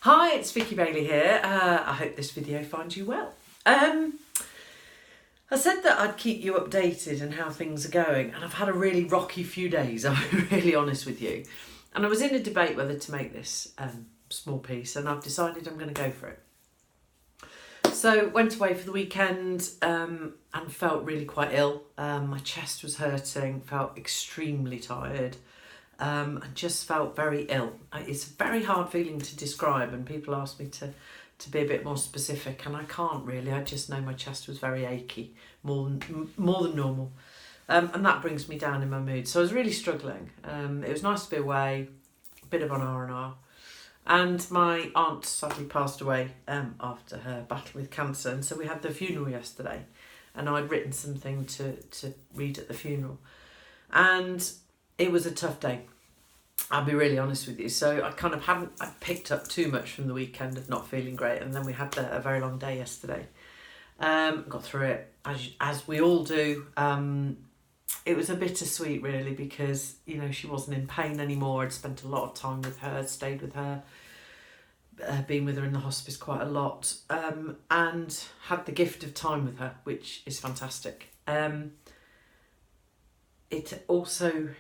Hi, it's Vicky Bailey here. I hope this video finds you well. I said that I'd keep you updated on how things are going, and I've had a really rocky few days, I'll be really honest with you. And I was in a debate whether to make this small piece, and I've decided I'm going to go for it. So went away for the weekend and felt really quite ill. My chest was hurting, felt extremely tired. I just felt very ill. It's a very hard feeling to describe, and people ask me to be a bit more specific, and I can't really. I just know my chest was very achy, more than normal, and that brings me down in my mood. So I was really struggling. It was nice to be away, a bit of an R&R, and my aunt sadly passed away after her battle with cancer, and so we had the funeral yesterday, and I'd written something to read at the funeral, and it was a tough day, I'll be really honest with you. So I picked up too much from the weekend of not feeling great, and then we had a very long day yesterday. Got through it as we all do. It was a bittersweet really, because she wasn't in pain anymore. I'd spent a lot of time with her, stayed with her, been with her in the hospice quite a lot, and had the gift of time with her, which is fantastic. It also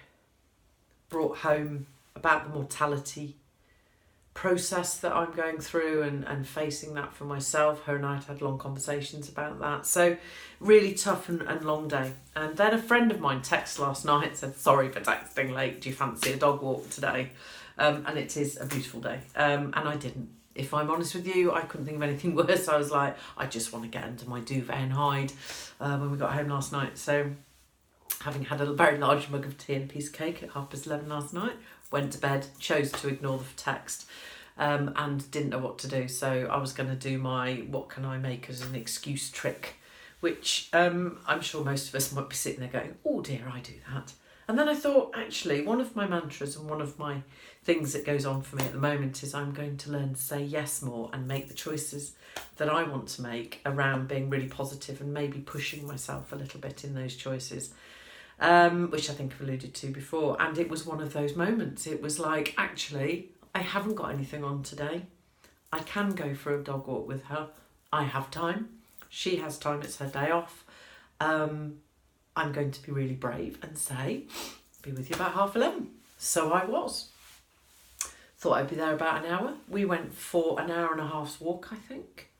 brought home about the mortality process that I'm going through and facing that for myself. Her and I had long conversations about that. So really tough and long day. And then a friend of mine texted last night and said, sorry for texting late, do you fancy a dog walk today? And it is a beautiful day. And I didn't. If I'm honest with you, I couldn't think of anything worse. I was like, I just want to get under my duvet and hide when we got home last night. So having had a very large mug of tea and a piece of cake at 11:30 last night, went to bed, chose to ignore the text, and didn't know what to do. So I was going to do my what can I make as an excuse trick, which I'm sure most of us might be sitting there going, oh dear, I do that. And then I thought, actually, one of my mantras and one of my things that goes on for me at the moment is I'm going to learn to say yes more and make the choices that I want to make around being really positive and maybe pushing myself a little bit in those choices. Which I think I've alluded to before. And it was one of those moments. It was like, actually, I haven't got anything on today. I can go for a dog walk with her. I have time. She has time. It's her day off. I'm going to be really brave and say, be with you about 11:30. So I was. Thought I'd be there about an hour. We went for an hour and a half's walk, I think.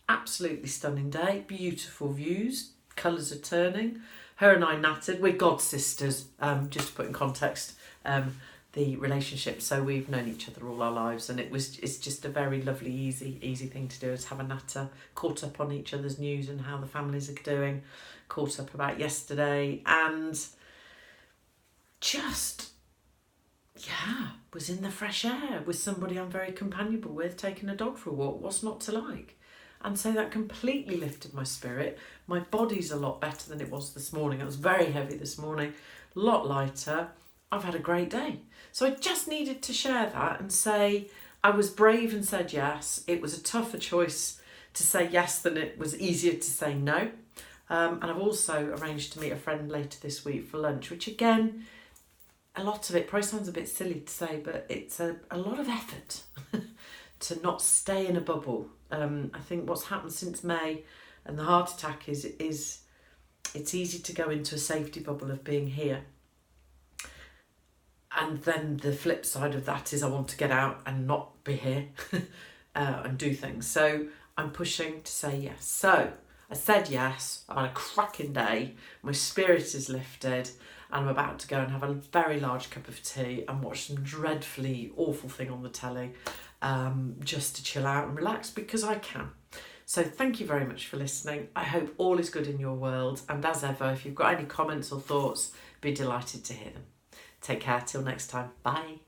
Absolutely stunning day. Beautiful views. Colours are turning. Her and I nattered. We're god sisters, just to put in context the relationship. So we've known each other all our lives, and it's just a very lovely, easy thing to do, is have a natter, caught up on each other's news and how the families are doing, caught up about yesterday, and just, was in the fresh air with somebody I'm very companionable with, taking a dog for a walk. What's not to like? And so that completely lifted my spirit. My body's a lot better than it was this morning. It was very heavy this morning, a lot lighter. I've had a great day. So I just needed to share that and say I was brave and said yes. It was a tougher choice to say yes than it was easier to say no. And I've also arranged to meet a friend later this week for lunch, which again, a lot of it probably sounds a bit silly to say, but it's a lot of effort to not stay in a bubble. I think what's happened since May and the heart attack is it's easy to go into a safety bubble of being here. And then the flip side of that is I want to get out and not be here and do things. So I'm pushing to say yes. So I said yes. I've had a cracking day. My spirit is lifted. And I'm about to go and have a very large cup of tea and watch some dreadfully awful thing on the telly, just to chill out and relax, because I can. So thank you very much for listening. I hope all is good in your world. And as ever, if you've got any comments or thoughts, be delighted to hear them. Take care till next time. Bye.